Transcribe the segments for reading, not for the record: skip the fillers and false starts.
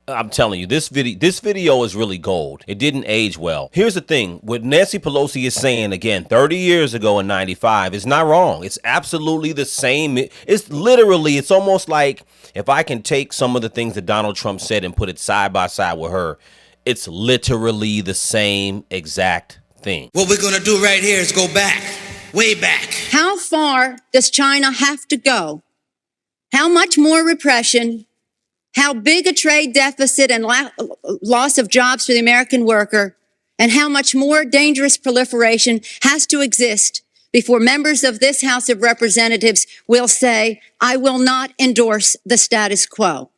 I'm telling you, this video is really gold. It didn't age well. Here's the thing. What Nancy Pelosi is saying, again, 30 years ago in 95 is not wrong. It's absolutely the same. It's almost like if I can take some of the things that Donald Trump said and put it side by side with her, it's literally the same exact thing. What we're going to do right here is go back, way back. How far does China have to go? How much more repression? How big a trade deficit and loss of jobs for the American worker? And how much more dangerous proliferation has to exist before members of this House of Representatives will say, I will not endorse the status quo?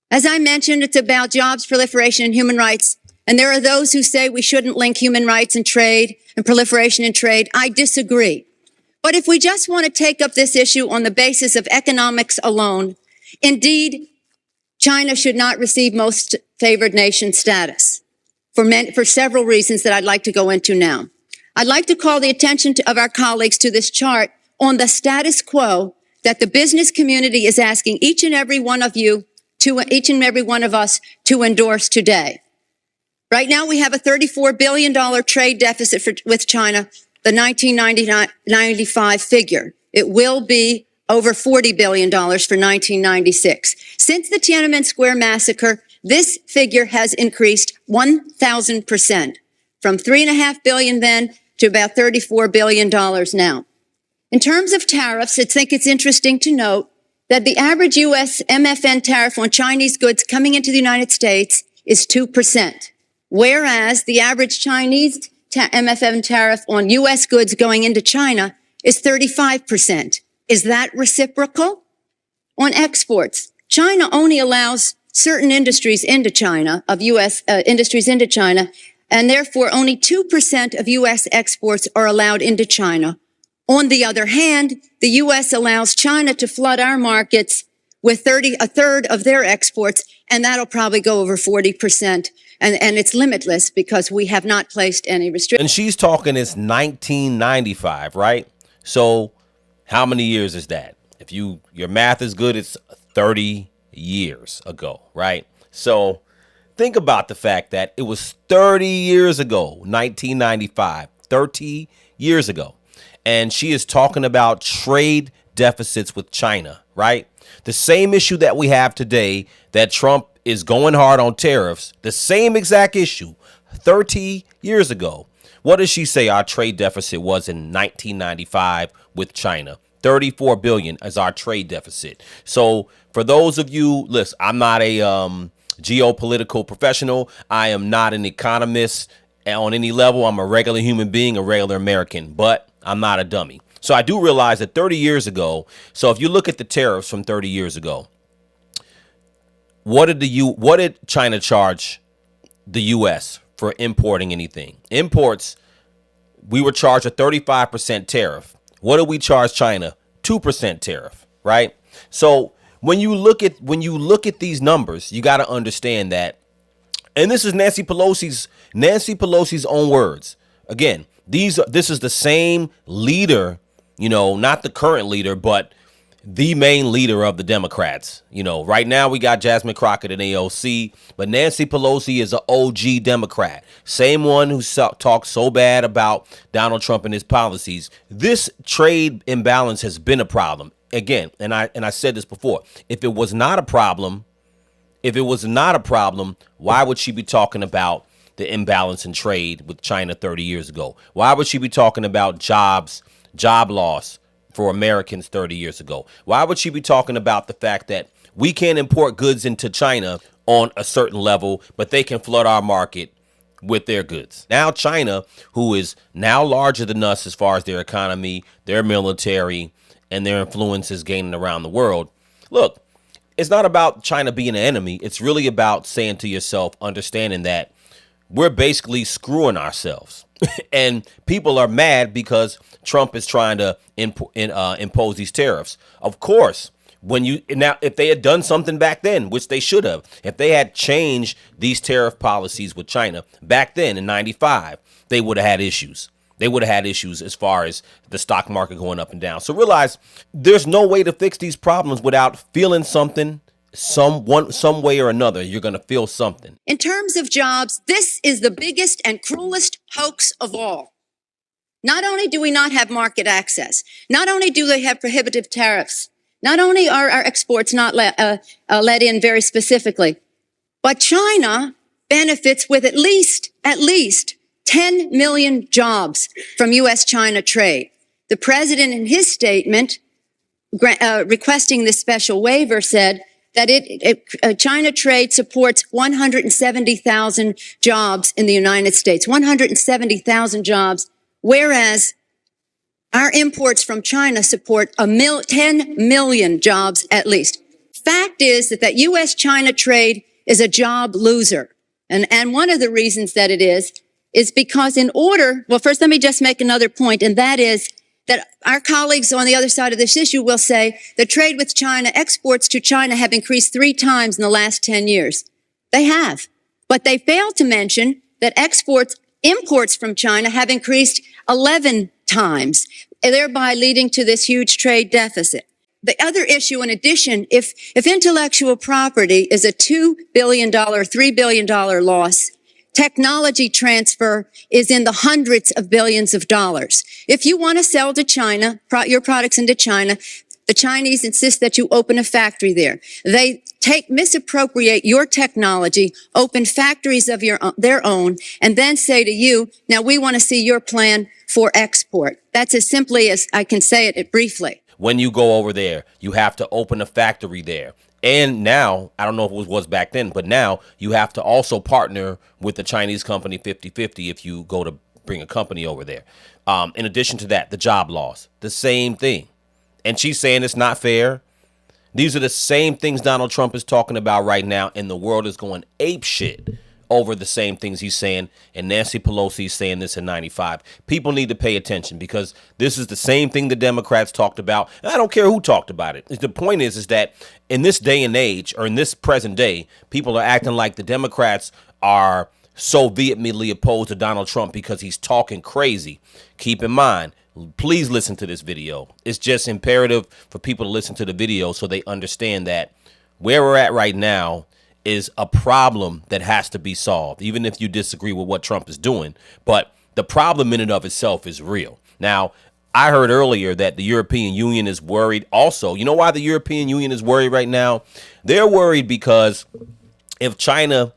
As I mentioned, it's about jobs, proliferation, and human rights. And there are those who say we shouldn't link human rights and trade and proliferation and trade. I disagree. But if we just want to take up this issue on the basis of economics alone, indeed, China should not receive most favored nation status for several reasons that I'd like to go into now. I'd like to call the attention of our colleagues to this chart on the status quo that the business community is asking each and every one of us to endorse today. Right now, we have a $34 billion trade deficit with China, the 1995 figure. It will be over $40 billion for 1996. Since the Tiananmen Square massacre, this figure has increased 1,000%, from $3.5 billion then to about $34 billion now. In terms of tariffs, I think it's interesting to note that the average U.S. MFN tariff on Chinese goods coming into the United States is 2%, whereas the average Chinese MFN tariff on U.S. goods going into China is 35%. Is that reciprocal? On exports, China only allows certain industries into China, of U.S. Industries into China, and therefore only 2% of U.S. exports are allowed into China. On the other hand, the U.S. allows China to flood our markets with a third of their exports, and that'll probably go over 40%. And it's limitless because we have not placed any restrictions. And she's talking it's 1995, right? So how many years is that? If your math is good, it's 30 years ago, right? So think about the fact that it was 30 years ago, 1995, 30 years ago. And she is talking about trade deficits with China, right? The same issue that we have today, that Trump is going hard on tariffs, the same exact issue 30 years ago. What does she say our trade deficit was in 1995 with China? 34 billion is our trade deficit. So for those of you, listen, I'm not a geopolitical professional. I am not an economist on any level. I'm a regular human being, a regular American, but I'm not a dummy. So I do realize that 30 years ago, so if you look at the tariffs from 30 years ago, what did China charge the U.S. for importing anything? Imports, we were charged a 35% tariff. What did we charge China? 2% tariff, right? So when you look at these numbers, you got to understand that, and this is Nancy Pelosi's own words. Again, this is the same leader, not the current leader, but the main leader of the Democrats. Right now we got Jasmine Crockett in AOC, but Nancy Pelosi is an OG Democrat. Same one who talked so bad about Donald Trump and his policies. This trade imbalance has been a problem. Again, and I said this before, if it was not a problem, why would she be talking about the imbalance in trade with China 30 years ago? Why would she be talking about job loss for Americans 30 years ago? Why would she be talking about the fact that we can't import goods into China on a certain level, but they can flood our market with their goods? Now China, who is now larger than us as far as their economy, their military, and their influence is gaining around the world. Look, it's not about China being an enemy. It's really about saying to yourself, understanding that we're basically screwing ourselves. And people are mad because Trump is trying to impose these tariffs. Of course, if they had done something back then, which they should have, if they had changed these tariff policies with China back then in 95, they would have had issues. They would have had issues as far as the stock market going up and down. So realize there's no way to fix these problems without feeling something, some way or another, you're going to feel something. In terms of jobs, this is the biggest and cruelest hoax of all. Not only do we not have market access, not only do they have prohibitive tariffs, not only are our exports not let in very specifically, but China benefits with at least 10 million jobs from U.S.-China trade. The president, in his statement requesting this special waiver, said that China trade supports 170,000 jobs in the United States, 170,000 jobs, whereas our imports from China support 10 million jobs at least. Fact is that U.S.-China trade is a job loser. And one of the reasons that it is because well, first let me just make another point, and that is that our colleagues on the other side of this issue will say the trade with China, exports to China have increased 3 times in the last 10 years. They have. But they fail to mention that imports from China have increased 11 times, thereby leading to this huge trade deficit. The other issue, in addition, if intellectual property is a $2 billion, $3 billion loss, technology transfer is in the hundreds of billions of dollars. If you want to sell to China, your products into China, the Chinese insist that you open a factory there. They misappropriate your technology, open factories of their own, and then say to you, now we want to see your plan for export. That's as simply as I can say it briefly. When you go over there, you have to open a factory there. And now, I don't know if it was back then, but now you have to also partner with the Chinese company 50-50 if you go to bring a company over there. In addition to that, the job loss, the same thing. And she's saying it's not fair. These are the same things Donald Trump is talking about right now, and the world is going ape shit over the same things he's saying. And Nancy Pelosi is saying this in 95. People need to pay attention because this is the same thing the Democrats talked about. And I don't care who talked about it. The point is that in this day and age, or in this present day, people are acting like the Democrats are so vehemently opposed to Donald Trump because he's talking crazy. Keep in mind, please listen to this video. It's just imperative for people to listen to the video so they understand that where we're at right now is a problem that has to be solved, even if you disagree with what Trump is doing. But the problem in and of itself is real. Now, I heard earlier that the European Union is worried also. You know why the European Union is worried right now? They're worried because if China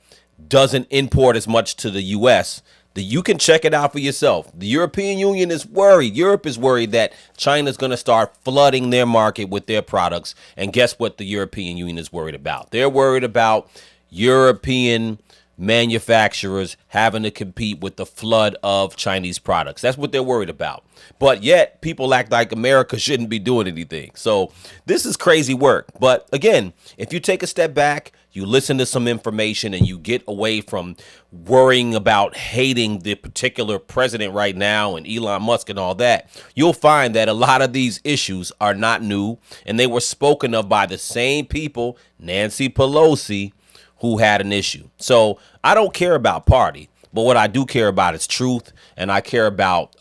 doesn't import as much to the U.S., you can check it out for yourself. The European Union is worried. Europe is worried that China's going to start flooding their market with their products. And guess what the European Union is worried about? They're worried about European manufacturers having to compete with the flood of Chinese products. That's what they're worried about. But yet people act like America shouldn't be doing anything. So this is crazy work. But again, if you take a step back, you listen to some information and you get away from worrying about hating the particular president right now and Elon Musk and all that, you'll find that a lot of these issues are not new, and they were spoken of by the same people, Nancy Pelosi, who had an issue. So I don't care about party, but what I do care about is truth, and I care about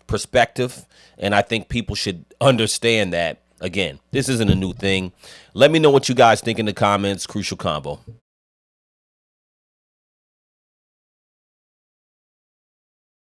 perspective, and I think people should understand that. Again, this isn't a new thing. Let me know what you guys think in the comments. Crucial Convo.